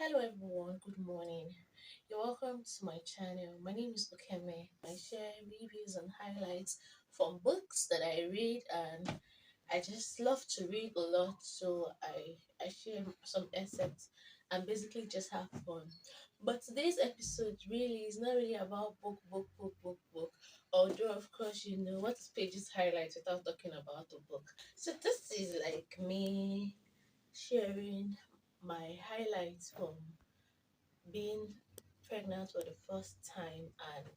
Hello everyone, good morning. You're welcome to my channel. My name is Okeme. I share reviews and highlights from books that I read, and I just love to read a lot, so I share some excerpts and basically just have fun. But today's episode really is not really about book. Although of course you know what is pages highlights without talking about the book. So this is like me sharing my highlights from being pregnant for the first time and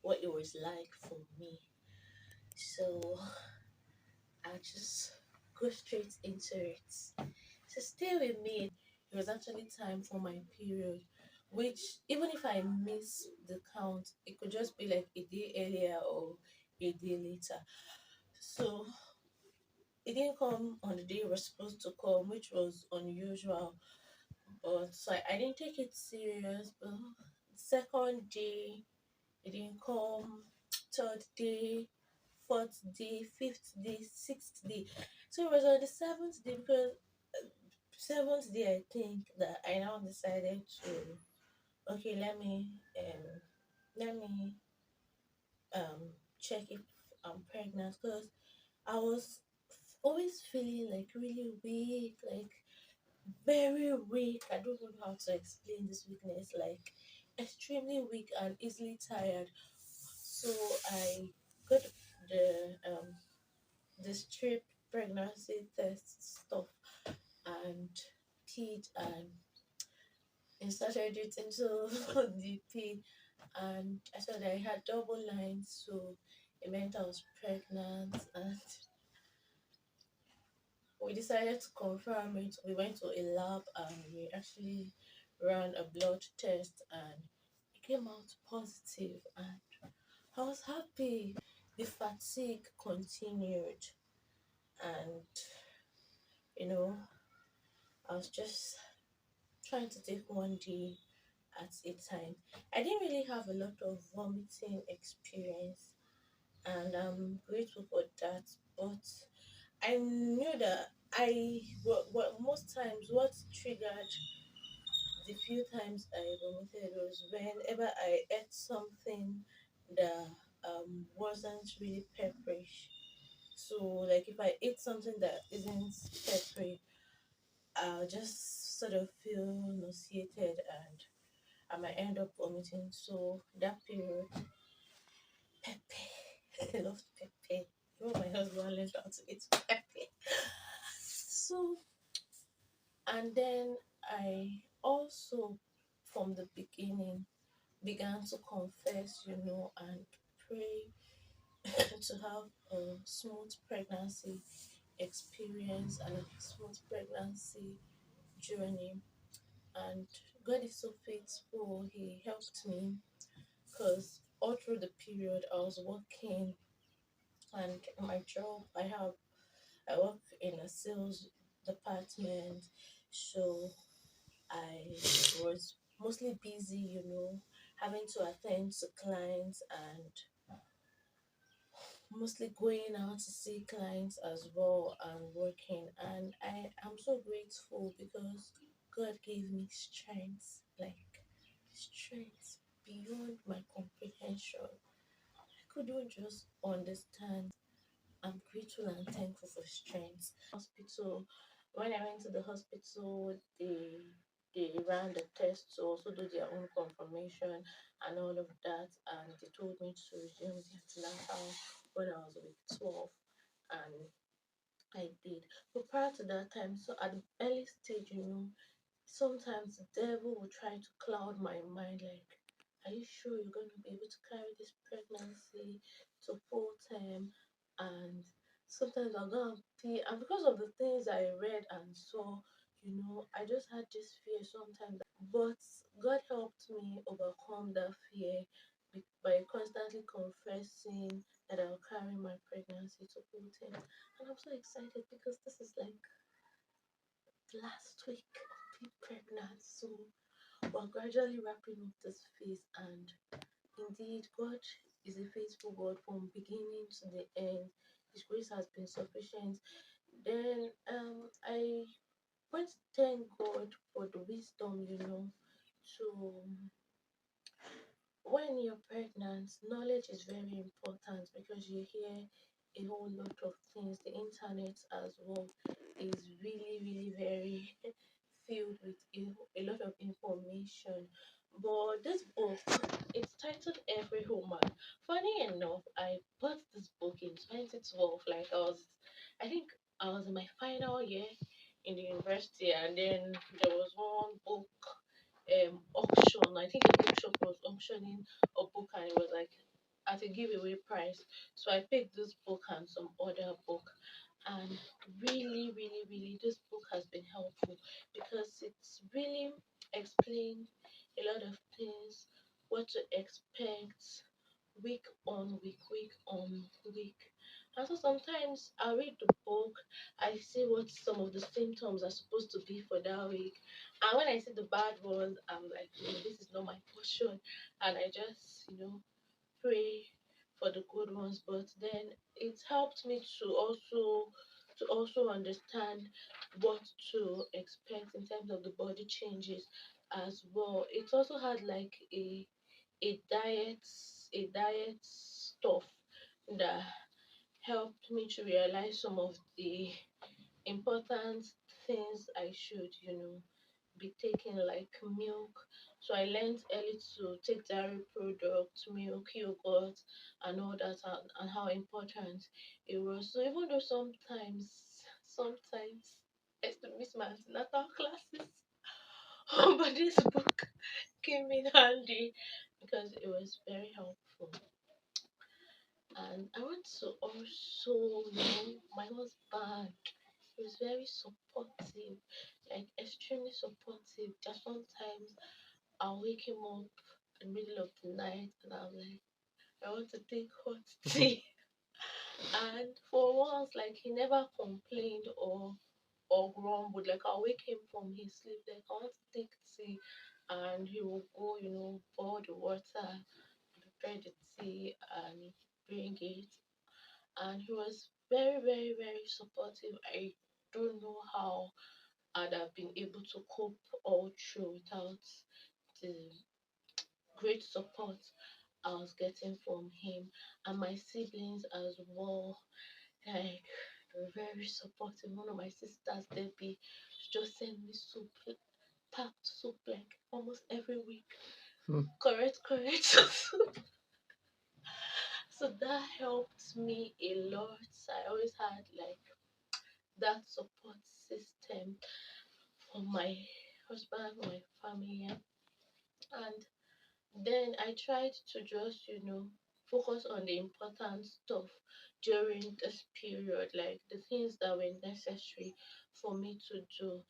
what it was like for me. So I'll just go straight into it. So stay with me. It was actually time for my period, which even if I miss the count, it could just be like a day earlier or a day later. So it didn't come on the day it was supposed to come, which was unusual. But so I didn't take it serious. But second day, it didn't come. Third day, fourth day, fifth day, sixth day. So it was on the seventh day because seventh day I think that I now decided to okay let me check if I'm pregnant because I was always feeling like really weak, like very weak. I don't know how to explain this weakness, like extremely weak and easily tired. So I got the strip pregnancy test stuff and peed and inserted it into the pee, and I saw that I had double lines, so it meant I was pregnant. And we decided to confirm it. We went to a lab and we actually ran a blood test and it came out positive, and I was happy. The fatigue continued, and you know, I was just trying to take one day at a time. I didn't really have a lot of vomiting experience, and I'm grateful for that. But I knew that what most times what triggered the few times I vomited was whenever I ate something that wasn't really pepperish. So like if I eat something that isn't peppery, I'll just sort of feel nauseated and I might end up vomiting. So that period, pepper, I love pepper. Even my husband learned how to eat pepper. So and then I also from the beginning began to confess, and pray to have a smooth pregnancy experience and a smooth pregnancy journey. And God is so faithful. He helped me because all through the period I was working, and my job I work in a sales department, so I was mostly busy, having to attend to clients and mostly going out to see clients as well and working. And I am so grateful because God gave me strength, like strength beyond my comprehension. I couldn't just understand. I'm grateful and thankful for strength. Hospital, when I went to the hospital, they ran the test to also do their own confirmation and all of that, and they told me to resume the antenatal when I was week 12, and I did. But prior to that time, so at the early stage, sometimes the devil will try to cloud my mind, like, are you sure you're going to be able to carry this pregnancy to full term? And sometimes I'll go and pee, and because of the things I read and saw, I just had this fear sometimes. But God helped me overcome that fear by constantly confessing that I'll carry my pregnancy to full term. And I'm so excited because this is like the last week of being pregnant. So we're gradually wrapping up this phase, and indeed, God is a faithful God from beginning to the end. His grace has been sufficient. Then I want to thank God for the wisdom, to when you're pregnant, knowledge is very important because you hear a whole lot of things. The internet as well is really, really very filled with a lot of information. But this book, it's titled Every Woman. Funny enough, I bought this book in 2012. I think I was in my final year in the university, and then there was one book auction. I think a bookshop was auctioning a book, and it was like at a giveaway price. So I picked this book and some other book, and really, really, really, this book has been helpful because it's really explained a lot of things, what to expect week on week, week on week. And so sometimes I read the book, I see what some of the symptoms are supposed to be for that week. And when I see the bad ones, I'm like, no, this is not my portion. And I just, pray for the good ones. But then it helped me to also understand what to expect in terms of the body changes as well. It also had like a diet a diet stuff that helped me to realize some of the important things I should, be taking, like milk. So I learned early to take dairy products, milk, yogurt, and all that, and how important it was. So even though sometimes I used to miss my antenatal classes, but this book came in handy because it was very helpful. And I want to also, my husband, he was very supportive, like extremely supportive. Just sometimes I'll wake him up in the middle of the night and I'm like, I want to take hot tea. And for once, like he never complained or grumbled. Like I'll wake him from his sleep, like I want to take tea, and he will go, pour the water, prepare the tea, and bring it. And he was very, very, very supportive. I don't know how I'd have been able to cope all through without the great support I was getting from him, and my siblings as well. Like they were very supportive. One of my sisters, Debbie, she just sent me soup, packed soup like almost every week. Correct, correct. So that helped me a lot. I always had like that support system for my husband, my family, and then I tried to just, focus on the important stuff during this period, like the things that were necessary for me to do.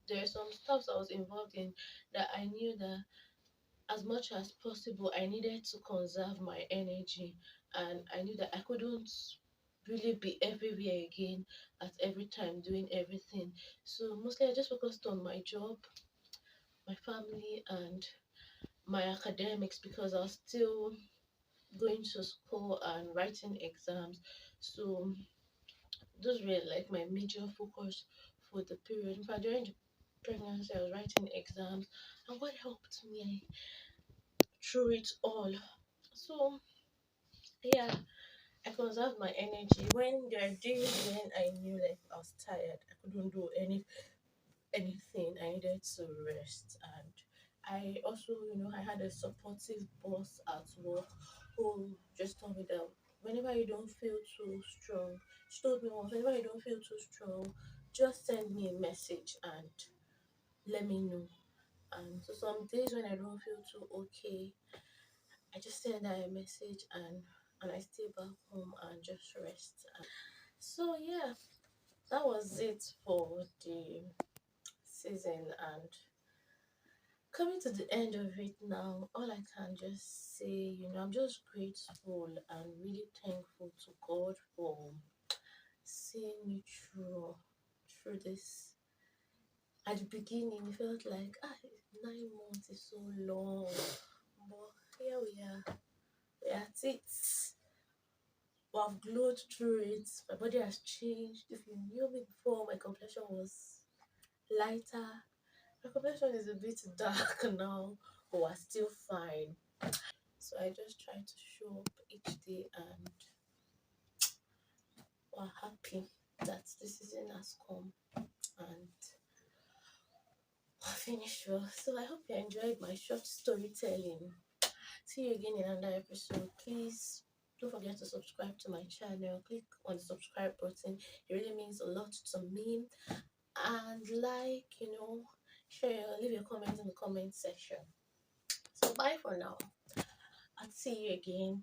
There are some stuff I was involved in that I knew that as much as possible, I needed to conserve my energy, and I knew that I couldn't really be everywhere again at every time doing everything. So mostly I just focused on my job, my family, and my academics because I was still going to school and writing exams. So those were like my major focus for the period. In fact, during the pregnancy, I was writing exams, and what helped me through it all. So yeah, I conserved my energy. When there are days when I knew like I was tired, I couldn't do anything. I needed to rest, and I also, I had a supportive boss at work who just told me that whenever you don't feel too strong, she told me once, whenever you don't feel too strong, just send me a message and let me know. And so some days when I don't feel too okay, I just send her a message, and I stay back home and just rest. So yeah, that was it for the season, and coming to the end of it now, all I can just say, I'm just grateful and really thankful to God for seeing me through this. At the beginning, it felt like 9 months is so long, but here we are. We are at it. We have glowed through it. My body has changed. If you knew me before, my complexion was lighter. My complexion is a bit dark now, but we're still fine. So I just try to show up each day, and we're happy that the season has come and we're finished well. So I hope you enjoyed my short storytelling. See you again in another episode. Please don't forget to subscribe to my channel. Click on the subscribe button. It really means a lot to me. And share, leave your comments in the comment section. So bye for now. I'll see you again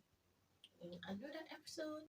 in another episode.